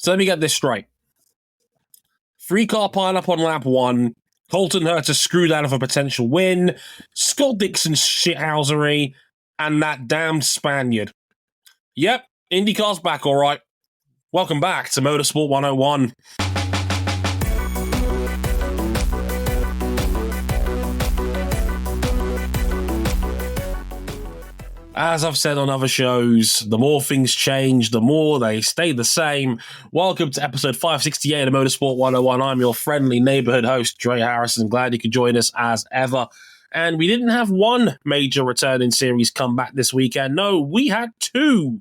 So let me get this straight. 3-car pile-up on lap 1. Colton Herta screwed out of a potential win. Scott Dixon's shithousery. And that damned Spaniard. Yep, IndyCar's back, all right. Welcome back to Motorsport 101. As I've said on other shows, the more things change, the more they stay the same. Welcome to episode 568 of Motorsport 101. I'm your friendly neighborhood host, Dre Harrison. Glad you could join us as ever. And we didn't have one major returning series come back this weekend. No, we had two.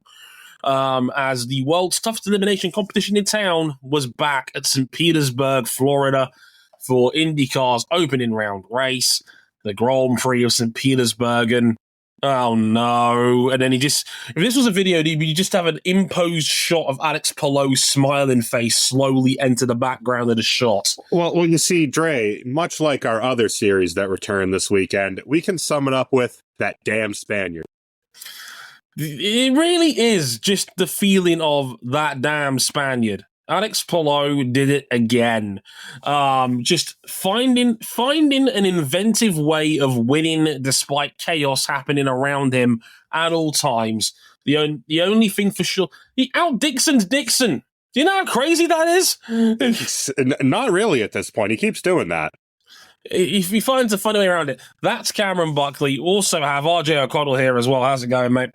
As the world's toughest elimination competition in town was back at St. Petersburg, Florida for IndyCar's opening round race, the Grand Prix of St. Petersburg. And oh no. And then if this was a video, you just have an imposed shot of Alex Palou's smiling face slowly enter the background of the shot. Well, you see, Dre, much like our other series that returned this weekend, we can sum it up with that damn Spaniard. It really is just the feeling of that damn Spaniard. Alex Palou did it again. Just finding an inventive way of winning despite chaos happening around him at all times. The only thing for sure, he out-Dixon's Dixon. Do you know how crazy that is? Not really at this point. He keeps doing that. If he finds a funny way around it. That's Cameron Buckley. Also have RJ O'Connell here as well. How's it going, mate?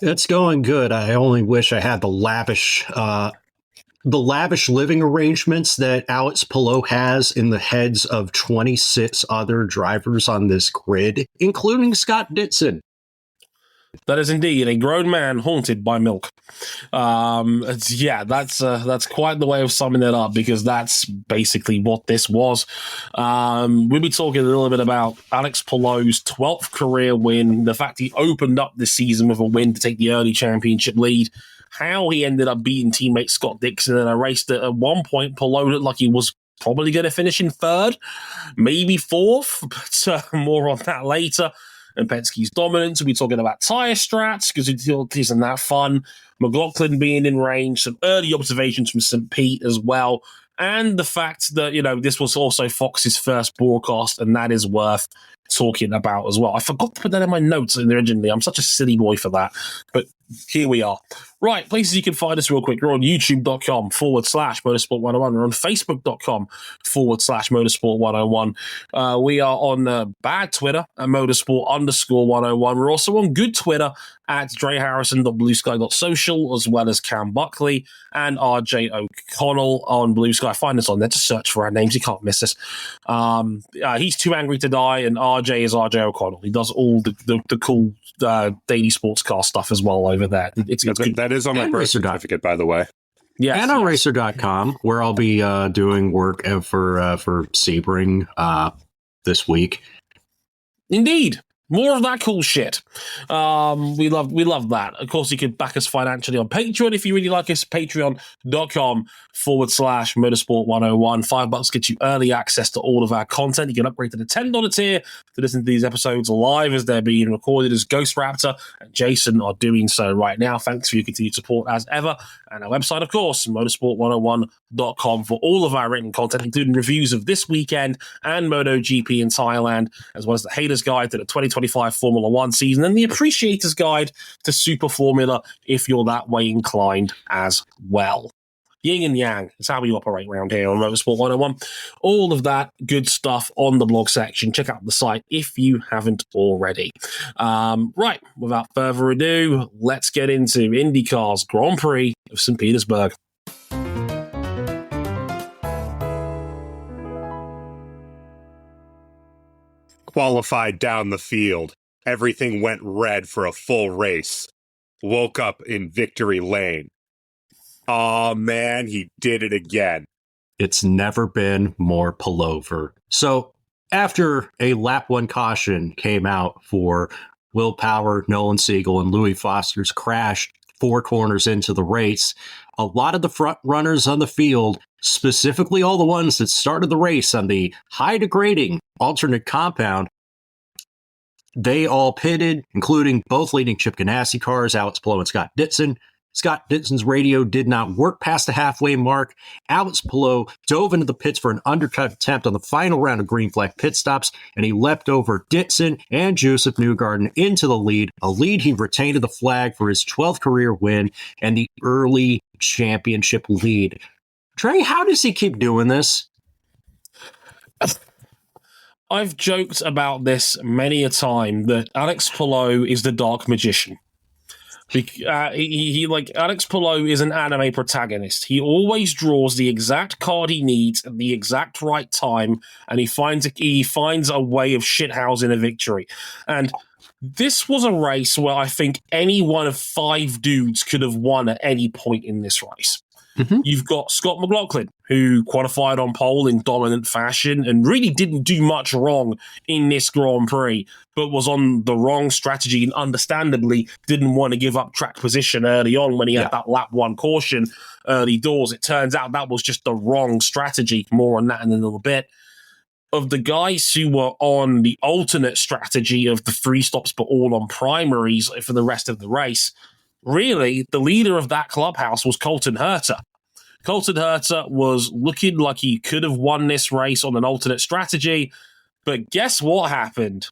It's going good. I only wish I had the lavish living arrangements that Alex Palou has in the heads of 26 other drivers on this grid, including Scott Dixon. That is indeed a grown man haunted by milk. That's quite the way of summing it up, because that's basically what this was. We'll be talking a little bit about Alex Palou's 12th career win, the fact he opened up the season with a win to take the early championship lead, how he ended up beating teammate Scott Dixon in a race that at one point Palou looked like he was probably going to finish in third, maybe fourth, but more on that later. And Penske's dominance. We'll be talking about tyre strats, because it isn't that fun. McLaughlin being in range, some early observations from St. Pete as well, and the fact that, this was also Fox's first broadcast, and that is worth talking about as well. I forgot to put that in my notes originally. I'm such a silly boy for that, but here we are. Right, places you can find us real quick. We're on youtube.com/motorsport101. We're on facebook.com/motorsport101. We are on bad Twitter at motorsport_101. We're also on good Twitter at dreharrison.bluesky.social, as well as Cam Buckley and RJ O'Connell on Blue Sky. Find us on there. Just search for our names. You can't miss us. He's Too Angry to Die, and RJ is RJ O'Connell. He does all the cool daily sportscast stuff as well over there. It's good. That is on my birth certificate, by the way. Yeah, and on racer.com, where I'll be doing work for Sebring this week. Indeed. More of that cool shit. We love that. Of course, you can back us financially on Patreon if you really like us. Patreon.com/motorsport101. $5 gets you early access to all of our content. You can upgrade to the $10 tier to listen to these episodes live as they're being recorded, as Ghost Raptor and Jason are doing so right now. Thanks for your continued support as ever. And our website, of course, motorsport101.com for all of our written content, including reviews of this weekend and MotoGP in Thailand, as well as the Haters Guide to the 2025 Formula One season and the Appreciators Guide to Super Formula if you're that way inclined as well. Yin and yang is how we operate around here on Motorsport 101. All of that good stuff on the blog section. Check out the site if you haven't already. Right, without further ado, let's get into IndyCar's Grand Prix of St. Petersburg. Qualified down the field. Everything went red for a full race. Woke up in victory lane. Oh man, he did it again. It's never been more pullover. So after a lap one caution came out for Will Power, Nolan, Siegel, and Louis Foster's crash 4 corners into the race, a lot of the front runners on the field, specifically all the ones that started the race on the high degrading alternate compound, they all pitted, including both leading Chip Ganassi cars, Alex Palou and Scott Dixon. Scott Dixon's radio did not work past the halfway mark. Alex Palou dove into the pits for an undercut attempt on the final round of green flag pit stops, and he leapt over Dixon and Josef Newgarden into the lead, a lead he retained to the flag for his 12th career win and the early championship lead. Trey, how does he keep doing this? I've joked about this many a time that Alex Palou is the dark magician. Alex Palou is an anime protagonist. He always draws the exact card he needs at the exact right time, and he finds a way of shithousing a victory. And this was a race where I think any one of 5 dudes could have won at any point in this race. Mm-hmm. You've got Scott McLaughlin, who qualified on pole in dominant fashion and really didn't do much wrong in this Grand Prix, but was on the wrong strategy and understandably didn't want to give up track position early on when he had that lap 1 caution early doors. It turns out that was just the wrong strategy. More on that in a little bit. Of the guys who were on the alternate strategy of the 3 stops but all on primaries for the rest of the race, really, the leader of that clubhouse was Colton Herta. Colton Herta was looking like he could have won this race on an alternate strategy, but guess what happened?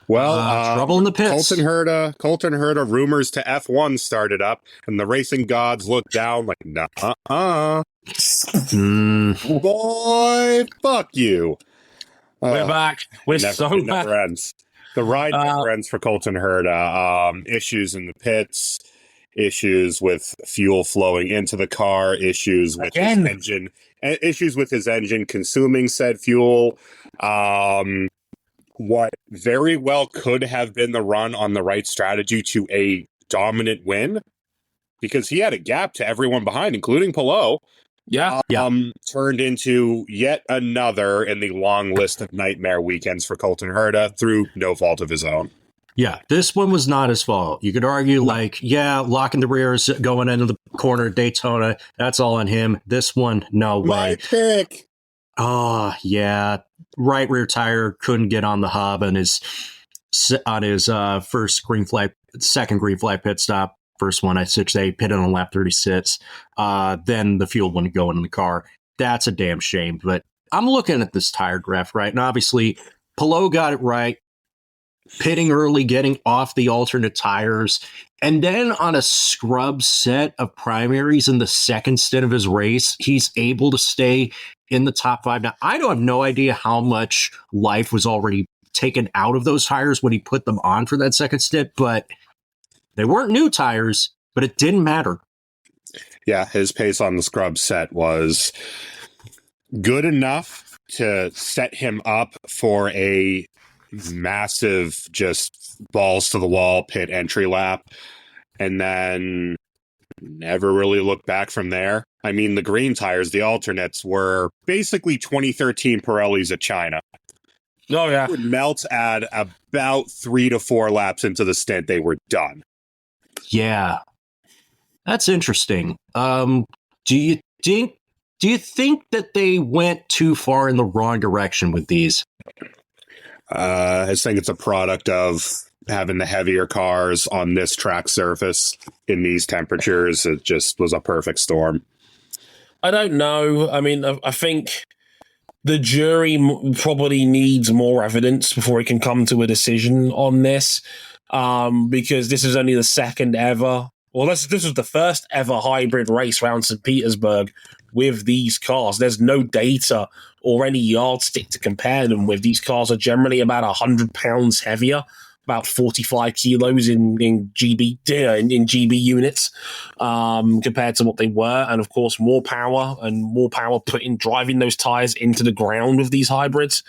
Well, trouble in the pits. Colton Herta, rumors to F1 started up, and the racing gods looked down like, boy, fuck you. We're back. It never ends. The ride never ends for Colton Herta. Issues in the pits. Issues with fuel flowing into the car, issues with his engine consuming said fuel. What very well could have been the run on the right strategy to a dominant win, because he had a gap to everyone behind, including Palou. Turned into yet another in the long list of nightmare weekends for Colton Herta through no fault of his own. Yeah, this one was not his fault. You could argue, locking the rears going into the corner at Daytona, that's all on him. This one, no way. My pick. Oh, yeah. Right rear tire couldn't get on the hub on his second green flag pit stop. First one, I should say, pitted on lap 36. Then the fuel wouldn't go in the car. That's a damn shame. But I'm looking at this tire graph, right? And obviously, Palou got it right. Pitting early, getting off the alternate tires, and then on a scrub set of primaries in the second stint of his race, he's able to stay in the top 5. Now, I don't have no idea how much life was already taken out of those tires when he put them on for that second stint, but they weren't new tires, but it didn't matter. Yeah, his pace on the scrub set was good enough to set him up for a massive, just balls to the wall pit entry lap, and then never really looked back from there. I mean, the green tires, the alternates, were basically 2013 Pirellis at China. Oh, yeah. It would melt at about 3 to 4 laps into the stint. They were done. Yeah. That's interesting. Do you think that they went too far in the wrong direction with these? I think it's a product of having the heavier cars on this track surface in these temperatures. It just was a perfect storm. I don't know. I mean, I think the jury probably needs more evidence before it can come to a decision on this, because this is only the second ever. Well, this was the first ever hybrid race around St. Petersburg with these cars. There's no data or any yardstick to compare them with. These cars are generally about 100 pounds heavier, about 45 kilos in GB units compared to what they were, and of course more power driving those tires into the ground with these hybrids.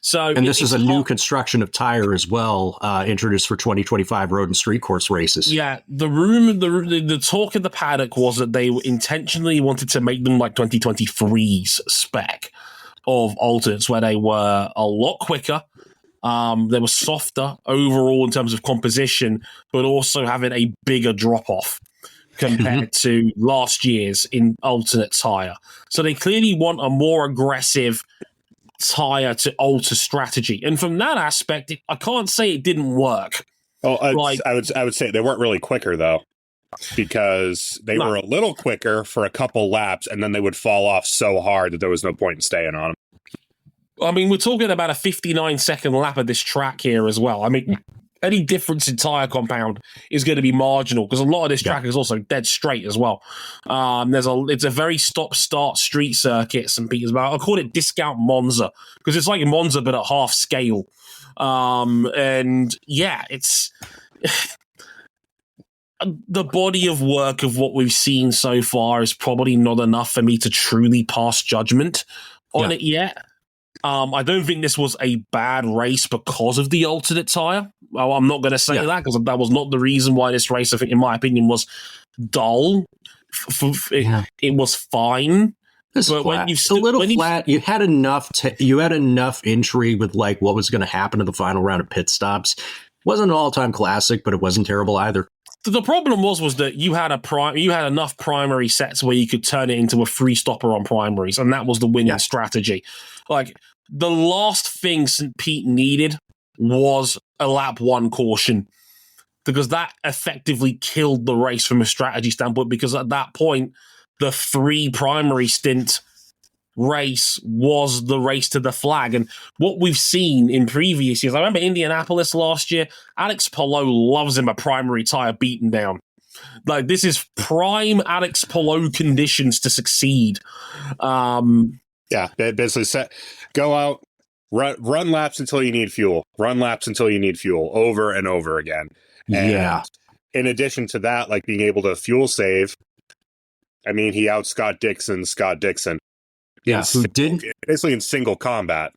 So, and this is a new construction of tire as well, introduced for 2025 road and street course races. Yeah, the talk in the paddock was that they intentionally wanted to make them like 2023's spec of alternates, where they were a lot quicker. They were softer overall in terms of composition, but also having a bigger drop-off compared to last year's in alternate tire. So they clearly want a more aggressive tire to alter strategy. And from that aspect, I can't say it didn't work. Oh, I would say they weren't really quicker, though. because they were a little quicker for a couple laps, and then they would fall off so hard that there was no point in staying on them. I mean, we're talking about a 59-second lap of this track here as well. I mean, any difference in tyre compound is going to be marginal because a lot of this track is also dead straight as well. It's a very stop-start street circuit, St. Petersburg. I call it discount Monza because it's like Monza but at half scale. It's the body of work of what we've seen so far is probably not enough for me to truly pass judgment on it yet. I don't think this was a bad race because of the alternate tyre. Well, I'm not going to say that because that was not the reason why this race, I think, in my opinion, was dull. It was fine. But when flat. You had enough intrigue with like what was going to happen in the final round of pit stops. Wasn't an all-time classic, but it wasn't terrible either. The problem was that you had enough primary sets where you could turn it into a free stopper on primaries, and that was the winning strategy. Like, the last thing St. Pete needed was a lap one caution, because that effectively killed the race from a strategy standpoint, because at that point, the 3 primary stint race was the race to the flag. And what we've seen in previous years, I remember Indianapolis last year, Alex Palou loves him a primary tyre beaten down. Like, this is prime Alex Palou conditions to succeed. Basically go out, run laps until you need fuel. Run laps until you need fuel over and over again. And in addition to that, like being able to fuel save, I mean, he out Scott Dixon. Yeah, who didn't basically in single combat.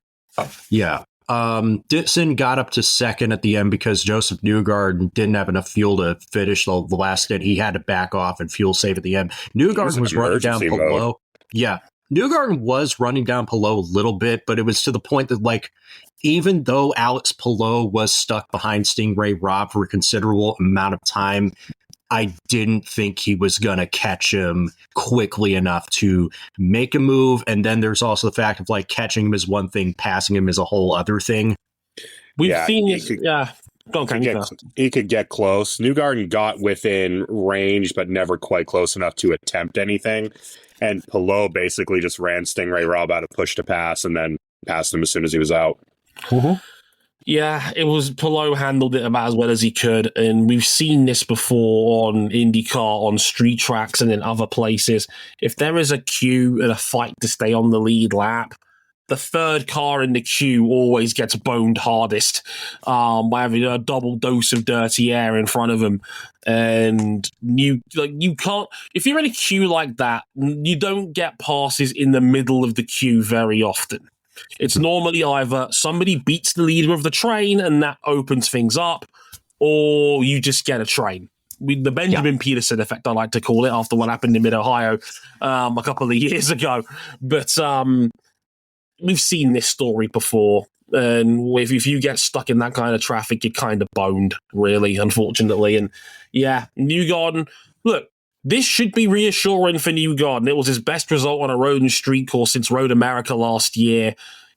Dixon got up to second at the end because Josef Newgarden didn't have enough fuel to finish the last stint. He had to back off and fuel save at the end. Newgarden was running down below. Yeah, Newgarden was running down Palou a little bit, but it was to the point that, like, even though Alex Palou was stuck behind Stingray Robb for a considerable amount of time, I didn't think he was going to catch him quickly enough to make a move. And then there's also the fact of, like, catching him is one thing, passing him is a whole other thing. We've seen this. He could get close. Newgarden got within range, but never quite close enough to attempt anything. And Palou basically just ran Stingray Robb out of push to pass and then passed him as soon as he was out. Mm-hmm. Yeah, it was Palou handled it about as well as he could, and we've seen this before on IndyCar, on street tracks, and in other places. If there is a queue and a fight to stay on the lead lap, the third car in the queue always gets boned hardest by having a double dose of dirty air in front of them. And you can't, if you're in a queue like that, you don't get passes in the middle of the queue very often. It's normally either somebody beats the leader of the train and that opens things up, or you just get a train. The Benjamin Peterson effect, I like to call it, after what happened in Mid-Ohio a couple of years ago. But we've seen this story before, and if you get stuck in that kind of traffic, you're kind of boned, really, unfortunately. And yeah, Newgarden, look, this should be reassuring for Newgarden. It was his best result on a road and street course since Road America last year.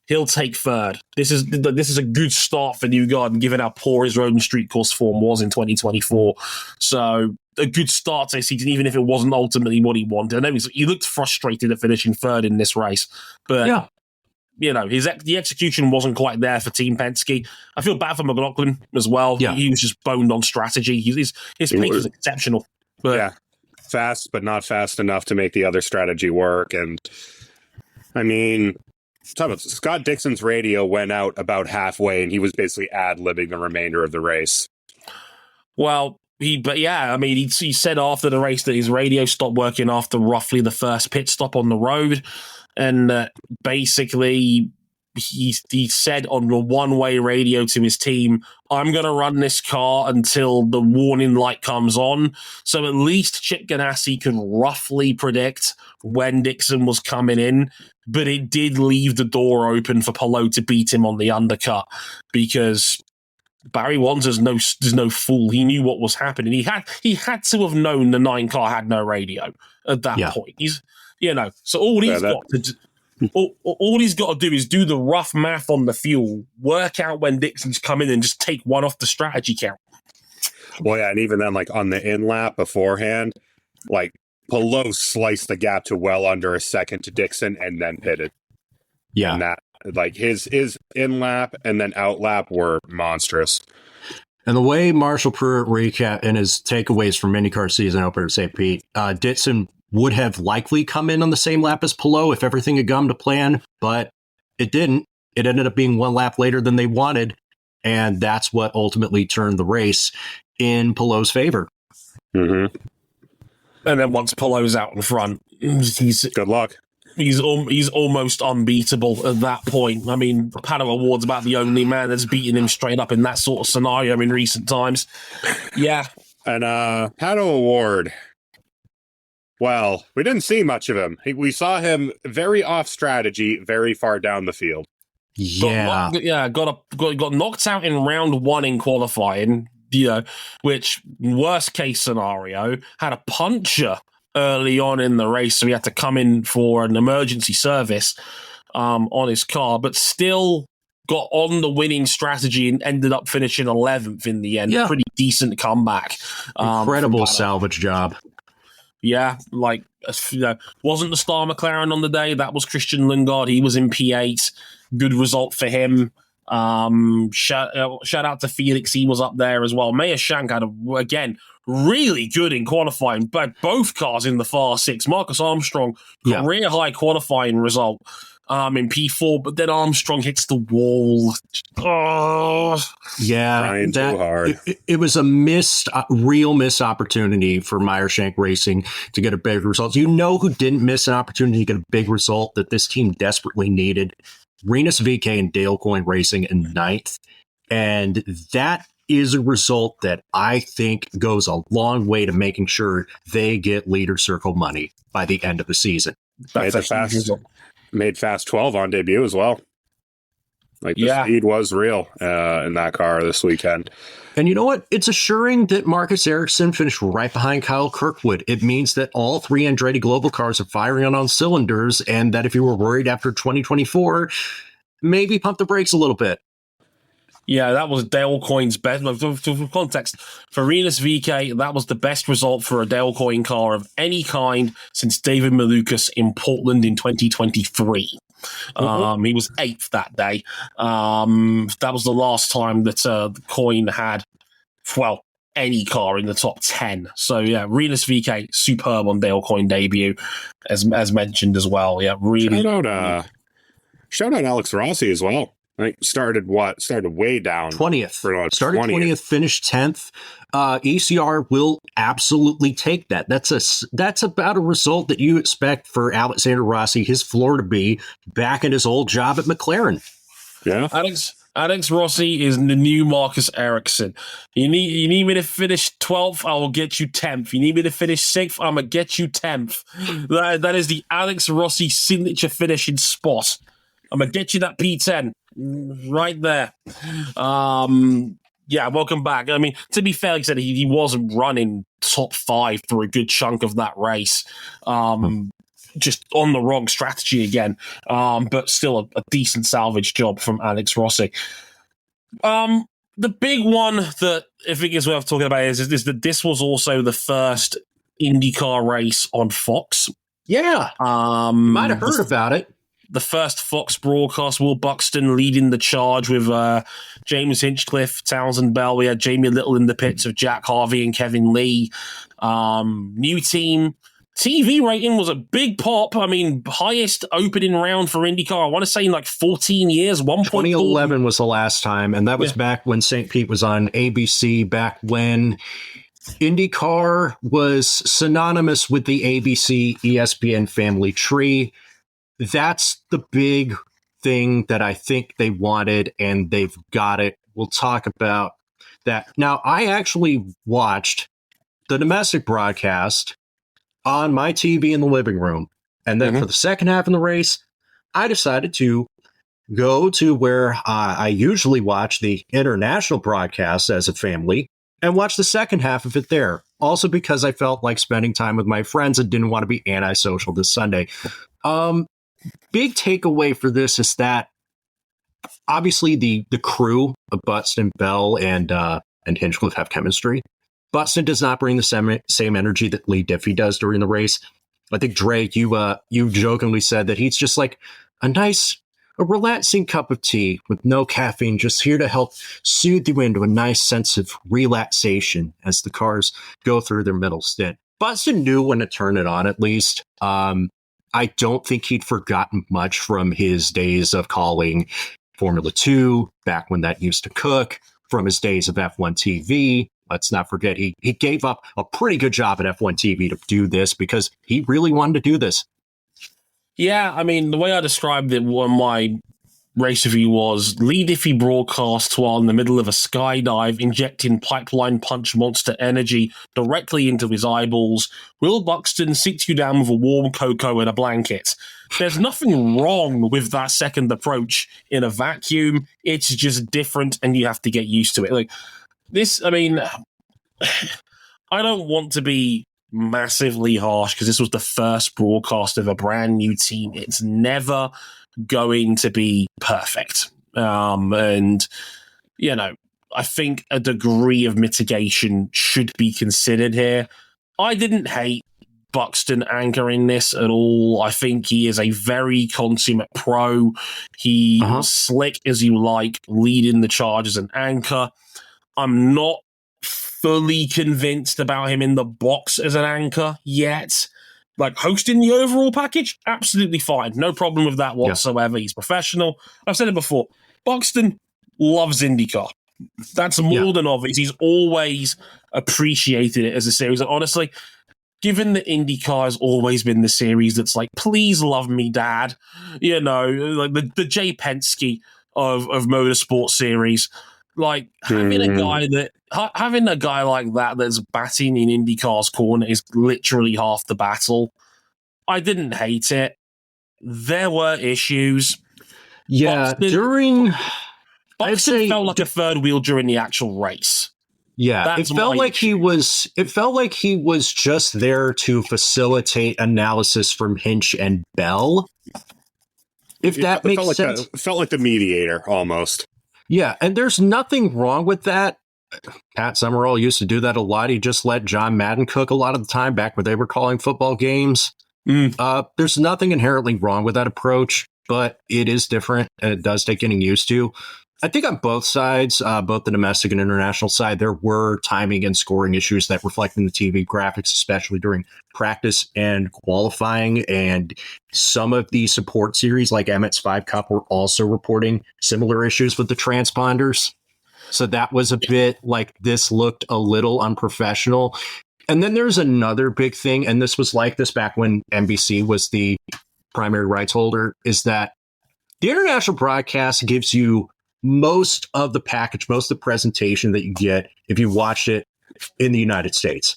He'll take third. This is a good start for Newgarden, given how poor his road and street course form was in 2024. So a good start to the season, even if it wasn't ultimately what he wanted. I know he looked frustrated at finishing third in this race, but you know, the execution wasn't quite there for Team Penske. I feel bad for McLaughlin as well. Yeah. He was just boned on strategy. His pace was exceptional. But fast, but not fast enough to make the other strategy work. And I mean, Scott Dixon's radio went out about halfway, and he was basically ad-libbing the remainder of the race. Well, he said after the race that his radio stopped working after roughly the first pit stop on the road, and basically he said on the one-way radio to his team, I'm going to run this car until the warning light comes on. So at least Chip Ganassi can roughly predict when Dixon was coming in, but it did leave the door open for Palou to beat him on the undercut, because Barry Wanzer's no fool. He knew what was happening. He had to have known the 9 car had no radio at that point. So all he's got to do, all he's got to do is do the rough math on the fuel, work out when Dixon's come in, and just take one off the strategy count. Well, yeah, and even then, like on the in lap beforehand, like Palou sliced the gap to well under a second to Dixon and then pitted. Yeah. And that, like his in lap and then out lap were monstrous. And the way Marshall Pruitt recap and his takeaways from IndyCar season opener at St. Pete, Dixon would have likely come in on the same lap as Palou if everything had gone to plan, but it didn't. It ended up being one lap later than they wanted, and that's what ultimately turned the race in Palou's favor. Mm-hmm. And then once Palou's out in front, he's Good luck. He's almost unbeatable at that point. I mean, Paddle Award's about the only man that's beaten him straight up in that sort of scenario in recent times. Yeah. And Paddle Award. Well, we didn't see much of him. We saw him very off strategy, very far down the field. Yeah. Got knocked out in round one in qualifying, which worst case scenario, had a puncture early on in the race, so he had to come in for an emergency service on his car, but still got on the winning strategy and ended up finishing 11th in the end. Yeah. Pretty decent comeback. Incredible salvage job. Yeah, wasn't the star McLaren on the day. That was Christian Lundgaard. He was in P8. Good result for him. Shout out to Felix. He was up there as well. Meyer Shank had, again, really good in qualifying, but both cars in the far six. Marcus Armstrong, career high qualifying result in P4, but then Armstrong hits the wall. Yeah, too hard. It was a real missed opportunity for Meyershank Racing to get a big result. You know who didn't miss an opportunity to get a big result that this team desperately needed? Rinus VeeKay and Dale Coyne Racing in ninth. And that is a result that I think goes a long way to making sure they get leader circle money by the end of the season. Made fast 12 on debut as well. Like the speed was real in that car this weekend. And you know what? It's assuring that Marcus Ericsson finished right behind Kyle Kirkwood. It means that all three Andretti Global cars are firing on all cylinders, and that if you were worried after 2024, maybe pump the brakes a little bit. Yeah, that was Dale Coyne's best. For context, for Rinus VeeKay, that was the best result for a Dale Coyne car of any kind since David Malukas in Portland in 2023. He was 8th that day. That was the last time that Coyne had, any car in the top 10. So, yeah, Rinus VeeKay, superb on Dale Coyne debut, as mentioned as well. Yeah, really. Shout out Alex Rossi as well. Like started way down. 20th. Started 20th, finished 10th. ECR will absolutely take that. That's about a result that you expect for Alexander Rossi, his floor to be back in his old job at McLaren. Yeah. Alex Rossi is the new Marcus Ericsson. You need me to finish 12th, I will get you 10th. You need me to finish 6th, I'm going to get you 10th. That is the Alex Rossi signature finishing spot. I'm going to get you that P10 right there. Welcome back. I mean, to be fair, like I said, he wasn't running top 5 for a good chunk of that race. Just on the wrong strategy again. But still a decent salvage job from Alex Rossi. The big one that I think is worth talking about is that this was also the first IndyCar race on Fox. Yeah. Might have heard about it. The first Fox broadcast, Will Buxton leading the charge with James Hinchcliffe, Townsend Bell. We had Jamie Little in the pits of Jack Harvey and Kevin Lee. New team. TV rating was a big pop. I mean, highest opening round for IndyCar. I want to say in like 14 years. 2011 was the last time, and that was back when St. Pete was on ABC, back when IndyCar was synonymous with the ABC ESPN family tree. That's the big thing that I think they wanted, and they've got it. We'll talk about that. Now, I actually watched the domestic broadcast on my TV in the living room. And then for the second half of the race, I decided to go to where I usually watch the international broadcast as a family and watch the second half of it there. Also because I felt like spending time with my friends and didn't want to be antisocial this Sunday. Big takeaway for this is that obviously the crew of Buxton, Bell, and Hinchcliffe have chemistry. Buxton does not bring the same energy that Lee Diffie does during the race. I think, Drake, you jokingly said that he's just like a relaxing cup of tea with no caffeine, just here to help soothe you into a nice sense of relaxation as the cars go through their middle stint. Buxton knew when to turn it on, at least. I don't think he'd forgotten much from his days of calling Formula 2, back when that used to cook, from his days of F1 TV. Let's not forget, he gave up a pretty good job at F1 TV to do this because he really wanted to do this. Yeah, I mean, the way I described it on my race review was Lee Diffie broadcasts while in the middle of a skydive, injecting pipeline punch monster energy directly into his eyeballs. Will Buxton sits you down with a warm cocoa and a blanket. There's nothing wrong with that second approach in a vacuum. It's just different, and you have to get used to it. Like this, I mean, I don't want to be massively harsh because this was the first broadcast of a brand new team. It's never going to be perfect. And, you know, I think a degree of mitigation should be considered here. I didn't hate Buxton anchoring this at all. I think he is a very consummate pro. He was slick as you like, leading the charge as an anchor. I'm not fully convinced about him in the box as an anchor yet. Like, hosting the overall package, absolutely fine. No problem with that whatsoever. Yeah. He's professional. I've said it before. Buxton loves IndyCar. That's more than obvious. He's always appreciated it as a series. And honestly, given that IndyCar has always been the series that's like, please love me, Dad. You know, like the Jay Penske of motorsport series. Like, having a guy like that that's batting in IndyCar's corner is literally half the battle. I didn't hate it. There were issues. Yeah, Buxton felt like a third wheel during the actual race. Yeah, it felt like he was just there to facilitate analysis from Hinch and Bell. If that makes sense. It felt like the mediator almost. Yeah, and there's nothing wrong with that. Pat Summerall used to do that a lot. He just let John Madden cook a lot of the time back when they were calling football games. There's nothing inherently wrong with that approach, but it is different, and it does take getting used to. I think on both sides, both the domestic and international side, there were timing and scoring issues that reflect in the TV graphics, especially during practice and qualifying. And some of the support series, like Emmett's 5 Cup, were also reporting similar issues with the transponders. So that was a bit like this looked a little unprofessional. And then there's another big thing, and this was like this back when NBC was the primary rights holder, is that the international broadcast gives you most of the package, most of the presentation that you get if you watched it in the United States.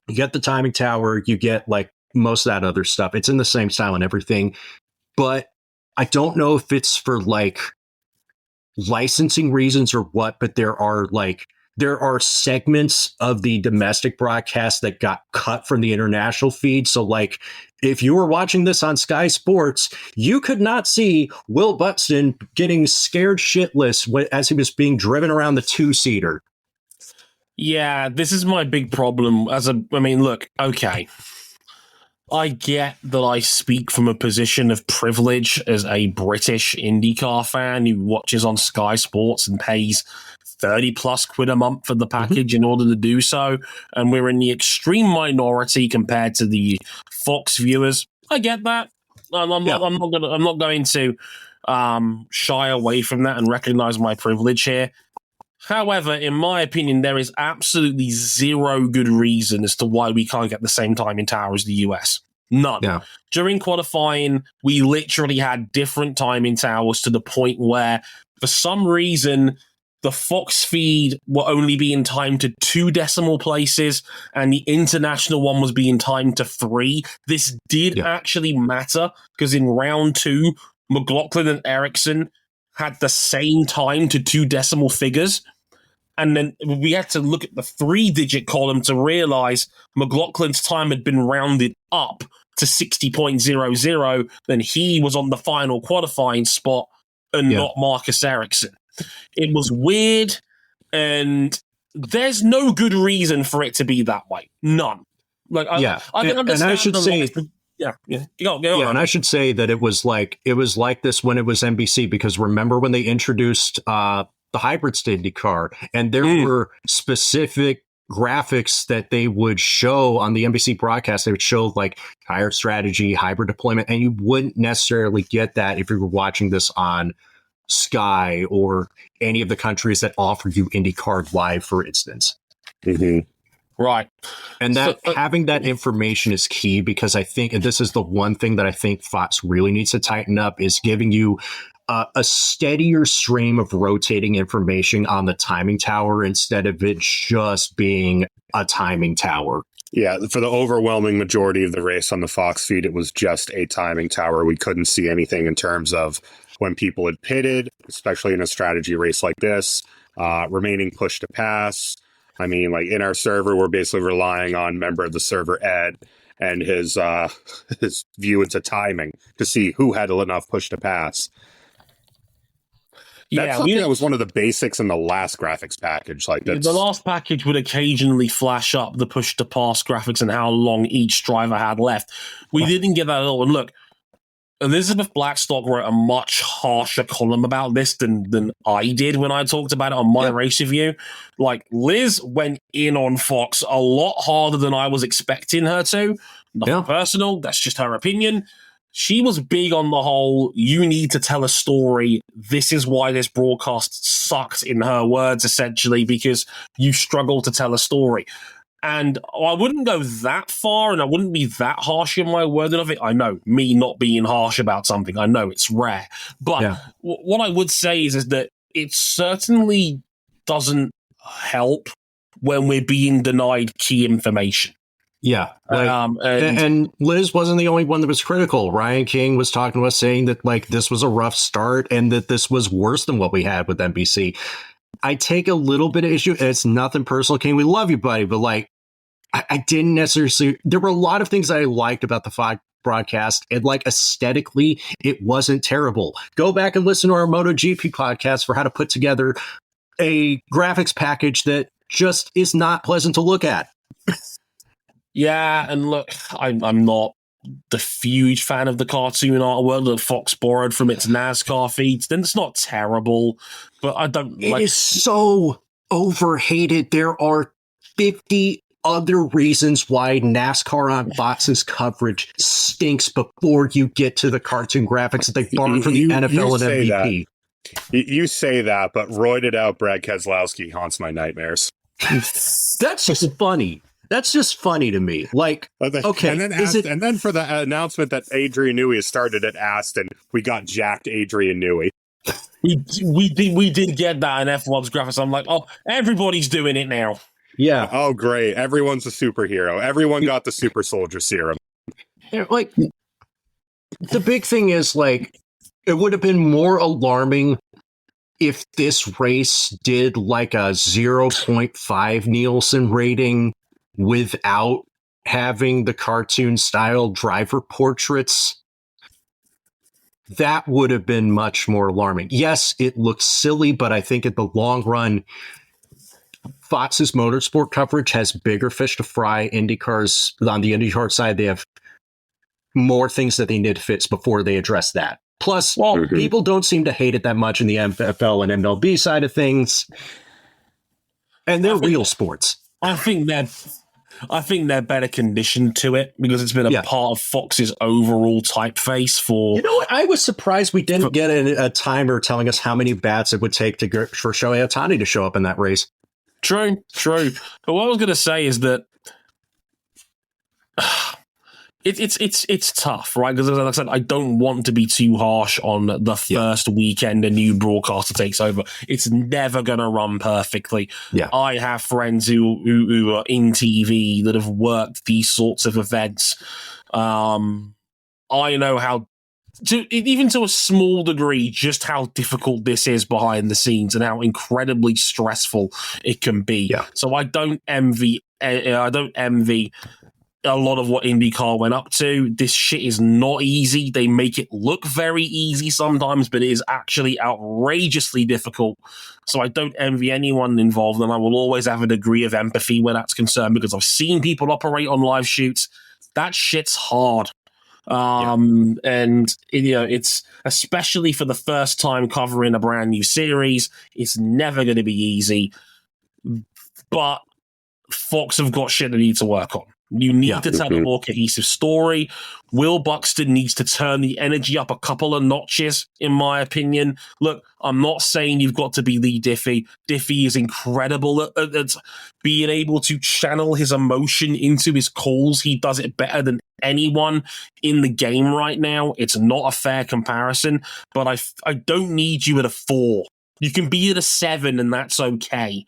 You get the timing tower, you get like most of that other stuff. It's in the same style and everything, but I don't know if it's for like licensing reasons or what, but there are segments of the domestic broadcast that got cut from the international feed. So like, if you were watching this on Sky Sports, you could not see Will Buxton getting scared shitless as he was being driven around the 2-seater. Yeah, this is my big problem. Look, okay. I get that I speak from a position of privilege as a British IndyCar fan who watches on Sky Sports and pays 30 plus quid a month for the package in order to do so. And we're in the extreme minority compared to the Fox viewers. I get that. I'm not going to shy away from that and recognize my privilege here. However, in my opinion, there is absolutely zero good reason as to why we can't get the same time in tower as the US. None. Yeah. During qualifying, we literally had different timing towers to the point where, for some reason, the Fox feed will only be in time to 2 decimal places, and the international one was being timed to 3. This did actually matter, because in round 2, McLaughlin and Ericsson had the same time to 2 decimal figures. And then we had to look at the 3-digit column to realize McLaughlin's time had been rounded up to 60.00. Then he was on the final qualifying spot and not Marcus Ericsson. It was weird, and there's no good reason for it to be that way. None. Like, I can understand. And I should say, Go on. And I should say that it was like this when it was NBC, because remember when they introduced the hybrids to IndyCar, and there were specific graphics that they would show on the NBC broadcast. They would show like tire strategy, hybrid deployment, and you wouldn't necessarily get that if you were watching this on Sky or any of the countries that offer you IndyCar Live, for instance. Right. And that having that information is key, because I think, and this is the one thing that I think Fox really needs to tighten up, is giving you a steadier stream of rotating information on the timing tower instead of it just being a timing tower. Yeah, for the overwhelming majority of the race on the Fox feed, it was just a timing tower. We couldn't see anything in terms of when people had pitted, especially in a strategy race like this, remaining push to pass. I mean, like in our server, we're basically relying on member of the server, Ed, and his view into timing to see who had enough push to pass. That was one of the basics in the last graphics package. Like the last package would occasionally flash up the push to pass graphics and how long each driver had left. We didn't get that at all. And look, Elizabeth Blackstock wrote a much harsher column about this than I did when I talked about it on my race review. Like, Liz went in on Fox a lot harder than I was expecting her to. Nothing personal. That's just her opinion. She was big on the whole, you need to tell a story. This is why this broadcast sucked, in her words, essentially, because you struggle to tell a story. And I wouldn't go that far, and I wouldn't be that harsh in my wording of it. I know, me not being harsh about something, I know it's rare. But what I would say is that it certainly doesn't help when we're being denied key information. Yeah. And Liz wasn't the only one that was critical. Ryan King was talking to us saying that, like, this was a rough start and that this was worse than what we had with NBC. I take a little bit of issue, and it's nothing personal, King. We love you, buddy. But, like, I didn't necessarily... There were a lot of things that I liked about the Fox broadcast, and, like, aesthetically, it wasn't terrible. Go back and listen to our MotoGP podcast for how to put together a graphics package that just is not pleasant to look at. Yeah, and look, I'm not the huge fan of the cartoon artwork that Fox borrowed from its NASCAR feeds. Then it's not terrible, but I don't like... It is so overhated. There are 50 other reasons why NASCAR on Fox's coverage stinks before you get to the cartoon graphics that they borrowed from the NFL and MVP. You say that, but roided out Brad Keselowski haunts my nightmares. That's just funny. That's just funny to me. Like, okay, and then for the announcement that Adrian Newey has started at Aston, we got jacked Adrian Newey. We did get that in F1's graphics. I'm like, oh, everybody's doing it now. Yeah. Oh, great. Everyone's a superhero. Everyone got the super soldier serum. Like, the big thing is, like, it would have been more alarming if this race did like a 0.5 Nielsen rating without having the cartoon style driver portraits. That would have been much more alarming. Yes, it looks silly, but I think in the long run, Fox's motorsport coverage has bigger fish to fry. IndyCar's on the IndyCar side, they have more things that they need to fix before they address that. Plus, people don't seem to hate it that much in the NFL and MLB side of things. And they're real sports. I think they're better conditioned to it because it's been a part of Fox's overall typeface for... You know what? I was surprised we didn't get a timer telling us how many bats it would take for Shohei Ohtani to show up in that race. True. But what I was going to say is that it's tough, right? Because as I said, I don't want to be too harsh on the first weekend a new broadcaster takes over. It's never going to run perfectly. Yeah. I have friends who are in TV that have worked these sorts of events. I know how, even to a small degree, just how difficult this is behind the scenes and how incredibly stressful it can be. Yeah. So I don't envy a lot of what IndyCar went up to. This shit is not easy. They make it look very easy sometimes, but it is actually outrageously difficult. So I don't envy anyone involved, and I will always have a degree of empathy where that's concerned, because I've seen people operate on live shoots. That shit's hard. And it's especially for the first time covering a brand new series, it's never going to be easy. But Fox have got shit they need to work on. You need to tell a more cohesive story. Will Buxton needs to turn the energy up a couple of notches, in my opinion. Look, I'm not saying you've got to be Lee Diffie. Diffie is incredible at being able to channel his emotion into his calls. He does it better than anyone in the game right now. It's not a fair comparison, but I don't need you at a 4. You can be at a 7, and that's okay.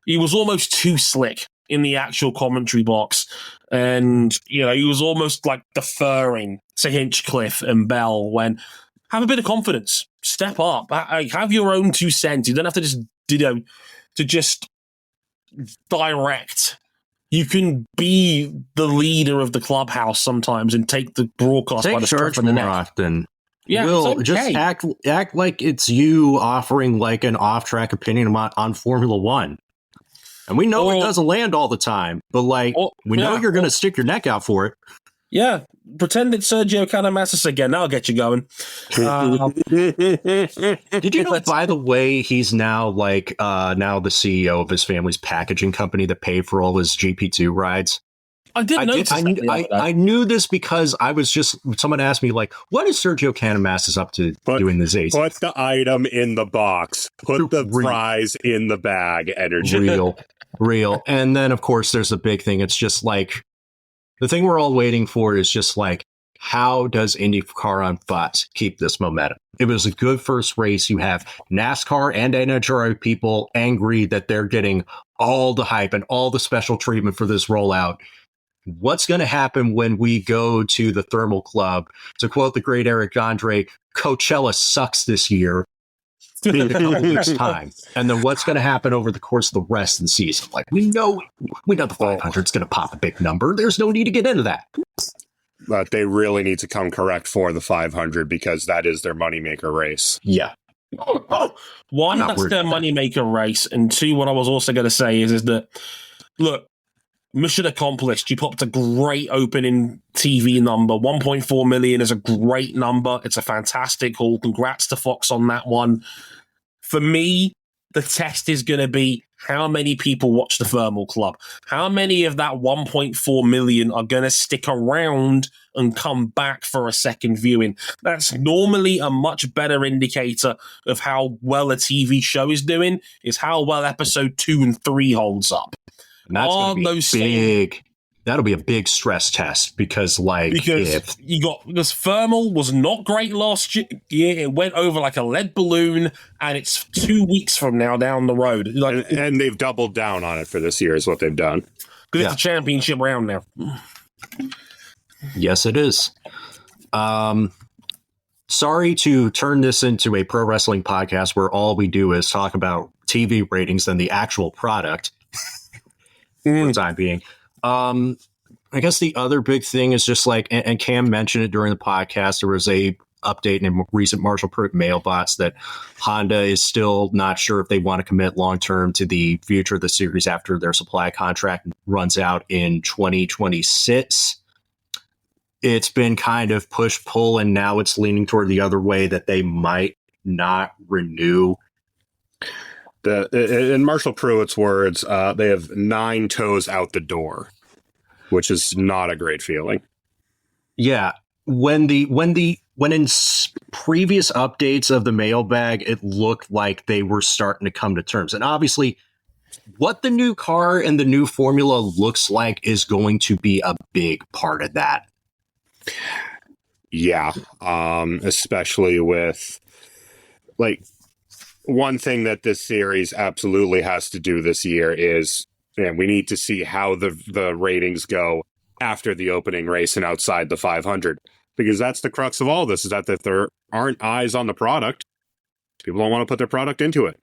He was almost too slick in the actual commentary box. And, he was almost like deferring to Hinchcliffe and Bell when, have a bit of confidence, step up, have your own 2 cents. You don't have to just, to just direct. You can be the leader of the clubhouse sometimes and take the broadcast by the scruff of the neck. Often. Yeah, Will, okay. just act like it's you offering like an off-track opinion on Formula One. And we know it doesn't land all the time, but we know you're going to stick your neck out for it. Yeah, pretend it's Sergio Canamasis again. That'll get you going. Did you know, by the way, he's now now the CEO of his family's packaging company that paid for all his GP2 rides? I didn't notice. I knew this because someone asked me, what is Sergio Canamasis up to doing these days? Put the item in the box. Put the prize in the bag. Energy. Real. And then, of course, there's a big thing. It's just the thing we're all waiting for is just how does IndyCar on Fox keep this momentum? It was a good first race. You have NASCAR and NHRA people angry that they're getting all the hype and all the special treatment for this rollout. What's going to happen when we go to the Thermal Club? To quote the great Eric Andre, Coachella sucks this year in a couple weeks' time. And then what's going to happen over the course of the rest of the season? We know the 500 is going to pop a big number. There's no need to get into that. But they really need to come correct for the 500 because that is their moneymaker race. Yeah. One, that's their moneymaker race. And 2, what I was also going to say is that, look, mission accomplished. You popped a great opening TV number. 1.4 million is a great number. It's a fantastic haul. Congrats to Fox on that one. For me, the test is going to be how many people watch the Thermal Club. How many of that 1.4 million are going to stick around and come back for a second viewing? That's normally a much better indicator of how well a TV show is doing, is how well episode 2 and 3 holds up. And that's going to be big. That'll be a big stress test because Thermal was not great last year. It went over like a lead balloon, and it's 2 weeks from now down the road. And they've doubled down on it for this year is what they've done. Because it's a championship round now. Yes, it is. Sorry to turn this into a pro wrestling podcast where all we do is talk about TV ratings than the actual product. For the time being. I guess the other big thing is just and Cam mentioned it during the podcast, there was a update in a recent Marshall Pruitt mailbox that Honda is still not sure if they want to commit long-term to the future of the series after their supply contract runs out in 2026. It's been kind of push-pull, and now it's leaning toward the other way that they might not renew. In Marshall Pruitt's words, they have 9 toes out the door, which is not a great feeling. Yeah, when in previous updates of the mailbag, it looked like they were starting to come to terms, and obviously, what the new car and the new formula looks like is going to be a big part of that. Yeah, especially with one thing that this series absolutely has to do this year is, we need to see how the ratings go after the opening race and outside the 500, because that's the crux of all this, is that if there aren't eyes on the product, people don't want to put their product into it.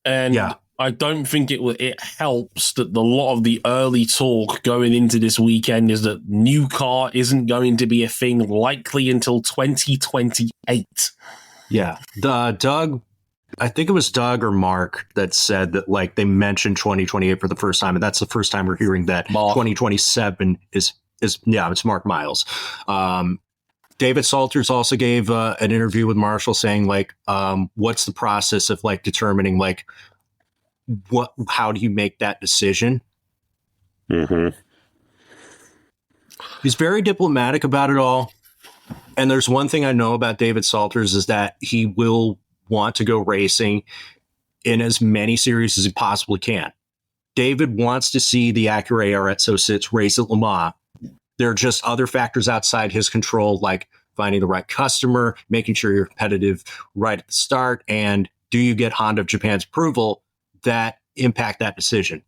And I don't think it helps that a lot of the early talk going into this weekend is that new car isn't going to be a thing likely until 2028. Yeah. Doug, I think it was Doug or Mark that said that like they mentioned 2028 for the first time, and that's the first time we're hearing that Mark. 2027 is it's Mark Miles. David Salters also gave an interview with Marshall saying like, what's the process of like determining like how do you make that decision? Mm-hmm. He's very diplomatic about it all. And there's one thing I know about David Salters is that he will want to go racing in as many series as he possibly can. David wants to see the Acura RS06 race at Le Mans. There are just other factors outside his control, like finding the right customer, making sure you're competitive right at the start, and do you get Honda of Japan's approval that impact that decision?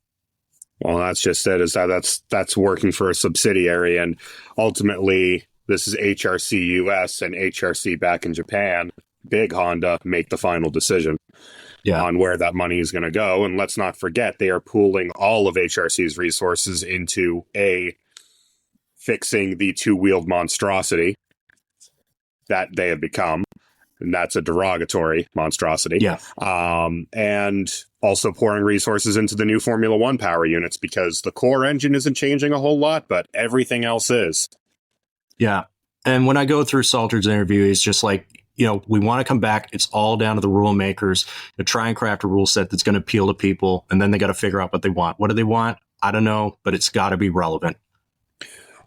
Well, that's just it. Is that's working for a subsidiary, and ultimately this is HRC US and HRC back in Japan. Big Honda make the final decision on where that money is going to go. And let's not forget, they are pooling all of HRC's resources into fixing the two-wheeled monstrosity that they have become. And that's a derogatory monstrosity. Yeah. And also pouring resources into the new Formula One power units, because the core engine isn't changing a whole lot, but everything else is. Yeah. And when I go through Salter's interview, he's just like, we want to come back. It's all down to the rule makers to try and craft a rule set that's going to appeal to people. And then they got to figure out what they want. What do they want? I don't know, but it's got to be relevant.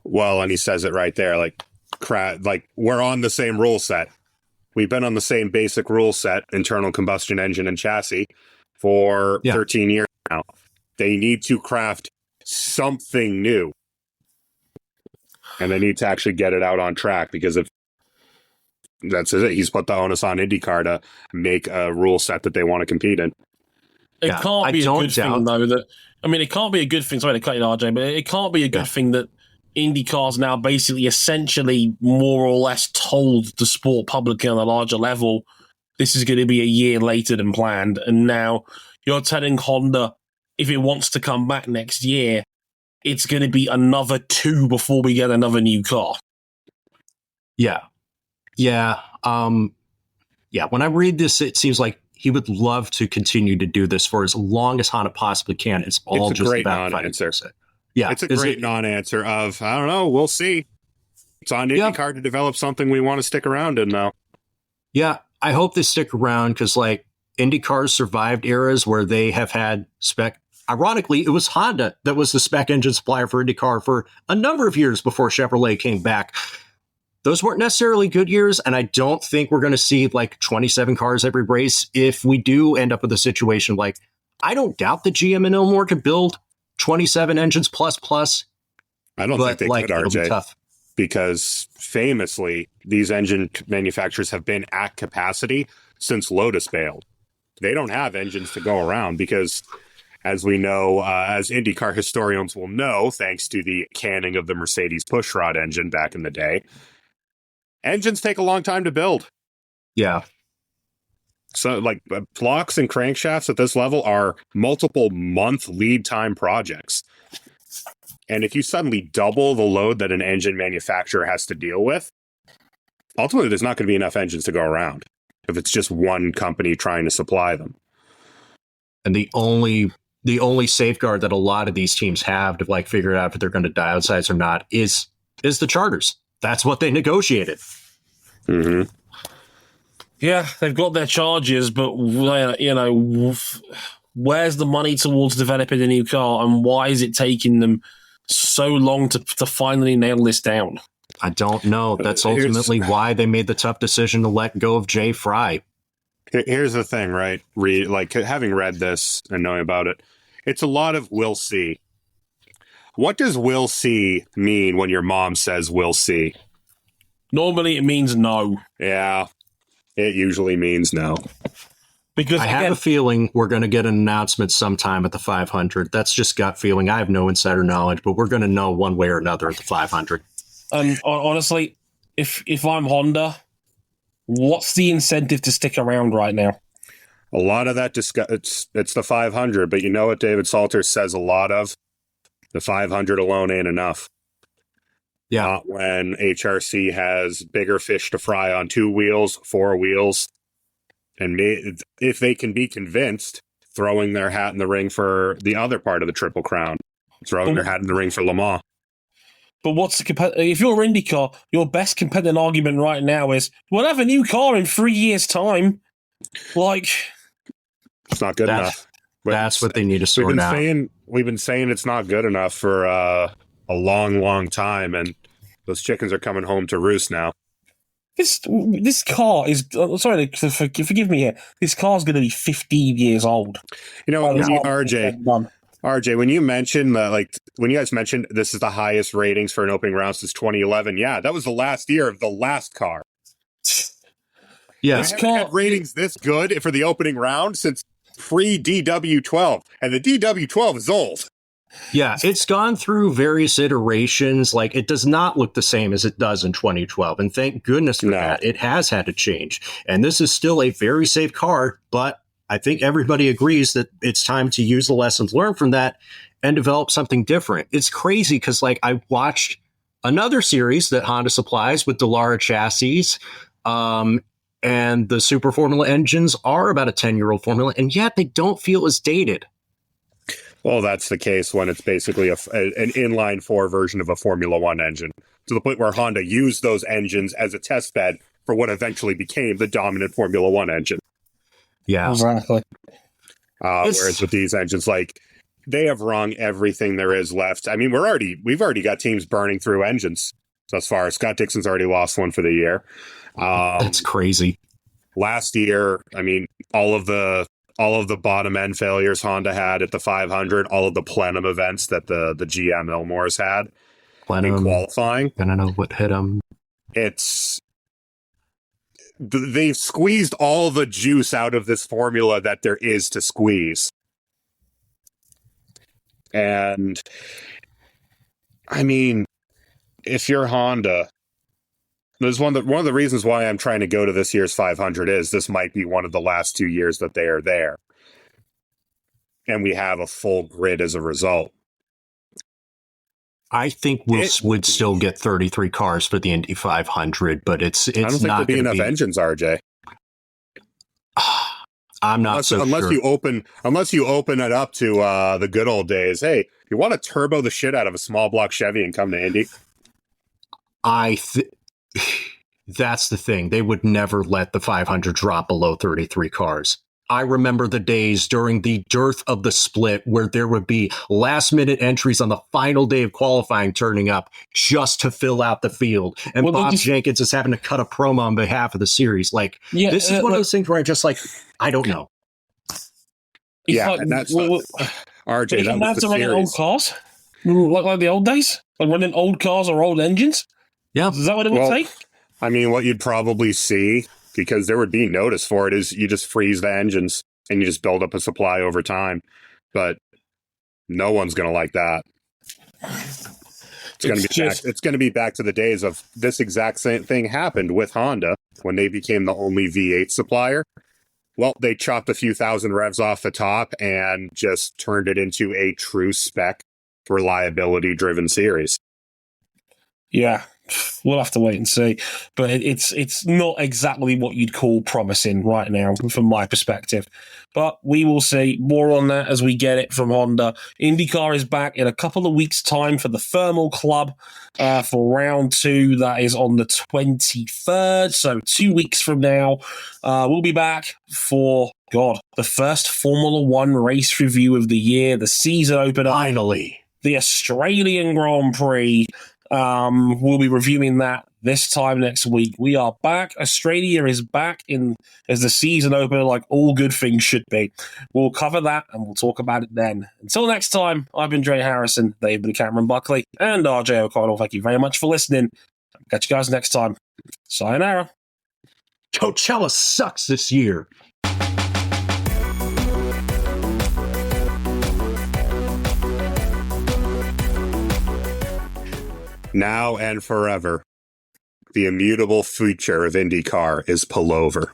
Well, and he says it right there, like we're on the same rule set. We've been on the same basic rule set, internal combustion engine and chassis, for 13 years now. They need to craft something new. And they need to actually get it out on track, because if that's it, he's put the onus on IndyCar to make a rule set that they want to compete in. It can't be a good thing, though. It can't be a good thing. Sorry to cut you, RJ, but it can't be a good thing that IndyCar's now basically essentially more or less told the sport publicly on a larger level, this is going to be a year later than planned. And now you're telling Honda, if it wants to come back next year, it's going to be another 2 before we get another new car. Yeah. Yeah. When I read this, it seems like he would love to continue to do this for as long as Honda possibly can. It's all just about non-answer. Yeah, it's a great non-answer of, I don't know, we'll see. It's on IndyCar to develop something we want to stick around in now. Yeah, I hope they stick around, because like IndyCar survived eras where they have had spec. Ironically, it was Honda that was the spec engine supplier for IndyCar for a number of years before Chevrolet came back. Those weren't necessarily good years, and I don't think we're going to see like 27 cars every race. If we do end up with a situation like, I don't doubt that GM and Ilmore could build 27 engines plus. I don't think they could, RJ, tough. Because famously, these engine manufacturers have been at capacity since Lotus bailed. They don't have engines to go around because, as we know, as IndyCar historians will know, thanks to the canning of the Mercedes pushrod engine back in the day, engines take a long time to build. Yeah. So, like, blocks and crankshafts at this level are multiple month lead time projects. And if you suddenly double the load that an engine manufacturer has to deal with, ultimately there's not going to be enough engines to go around if it's just one company trying to supply them. And the only safeguard that a lot of these teams have to like figure out if they're going to downsize or not is the charters. That's what they negotiated. Mm-hmm. Yeah, they've got their charges, but where's the money towards developing a new car, and why is it taking them so long to finally nail this down? I don't know. That's ultimately why they made the tough decision to let go of Jay Fry. Here's the thing, right? Having read this and knowing about it, it's a lot of we'll see. What does we'll see mean when your mom says we'll see? Normally it means no. Yeah, it usually means no. Because I have a feeling we're going to get an announcement sometime at the 500. That's just gut feeling. I have no insider knowledge, but we're going to know one way or another at the 500. Honestly, if I'm Honda, what's the incentive to stick around right now? A lot of that it's the 500, but you know what David Salter says a lot of? The 500 alone ain't enough. Yeah. Not when HRC has bigger fish to fry on 2 wheels, 4 wheels. And if they can be convinced, throwing their hat in the ring for the other part of the Triple Crown, throwing their hat in the ring for Le Mans. But if you're IndyCar, your best competitive argument right now is we'll have a new car in 3 years' time. Like, it's not good enough. That's what they need to sort out. We've been saying it's not good enough for a long, long time, and those chickens are coming home to roost now. This car is sorry, forgive me here. This car's going to be 15 years old. You know, RJ, when you mentioned when you guys mentioned this is the highest ratings for an opening round since 2011, yeah, that was the last year of the last car. Yeah, this car had ratings this good for the opening round since pre-DW12, and the DW12 is old. Yeah, it's gone through various iterations. Like, it does not look the same as it does in 2012. And thank goodness for that. It has had to change. And this is still a very safe car, but I think everybody agrees that it's time to use the lessons learned from that and develop something different. It's crazy because, like, I watched another series that Honda supplies with Dallara chassis, and the Super Formula engines are about a 10-year-old formula, and yet they don't feel as dated. Well, that's the case when it's basically an inline 4 version of a Formula One engine, to the point where Honda used those engines as a test bed for what eventually became the dominant Formula One engine. Yeah, exactly. Whereas with these engines, like, they have wrung everything there is left. I mean, we've already got teams burning through engines thus far. Scott Dixon's already lost one for the year. That's crazy. Last year, I mean, all of the bottom end failures Honda had at the 500, all of the plenum events that the GM Elmore's had in qualifying. I don't know what hit them. They've squeezed all the juice out of this formula that there is to squeeze. And I mean, if you're Honda, there's one of the reasons why I'm trying to go to this year's 500 is this might be one of the last 2 years that they are there. And we have a full grid as a result. I think would still get 33 cars for the Indy 500, but it's I don't think not there'll be enough engines, RJ. I'm not sure. Unless you open it up to the good old days. Hey, you want to turbo the shit out of a small block Chevy and come to Indy? That's the thing. They would never let the 500 drop below 33 cars. I remember the days during the dearth of the split where there would be last-minute entries on the final day of qualifying turning up just to fill out the field. And Bob Jenkins is having to cut a promo on behalf of the series. Like, this is one of those things where I just, like, I don't know. Yeah, and that's RJ, that was the series. Old cars? Like the old days? Like running old cars or old engines? Yeah. Is that what it would take? I mean, what you'd probably see, because there would be notice for it, is you just freeze the engines and you just build up a supply over time. But no one's going to like that. It's going to be back to the days of this exact same thing happened with Honda when they became the only V8 supplier. Well, they chopped a few thousand revs off the top and just turned it into a true spec reliability-driven series. Yeah. We'll have to wait and see, but it's not exactly what you'd call promising right now from my perspective, but we will see more on that as we get it from Honda. IndyCar is back in a couple of weeks' time for the Thermal Club for round 2. That is on the 23rd, so 2 weeks from now. We'll be back for the first Formula One race review of the year, the season opener, finally, the Australian Grand Prix. We'll be reviewing that this time next week. We are back. Australia is back in as the season opener, like all good things should be. We'll cover that and we'll talk about it then. Until next time, I've been Dre Harrison, they've been Cameron Buckley, and RJ O'Connell. Thank you very much for listening. Catch you guys next time. Sayonara. Coachella sucks this year. Now and forever, the immutable future of IndyCar is pullover.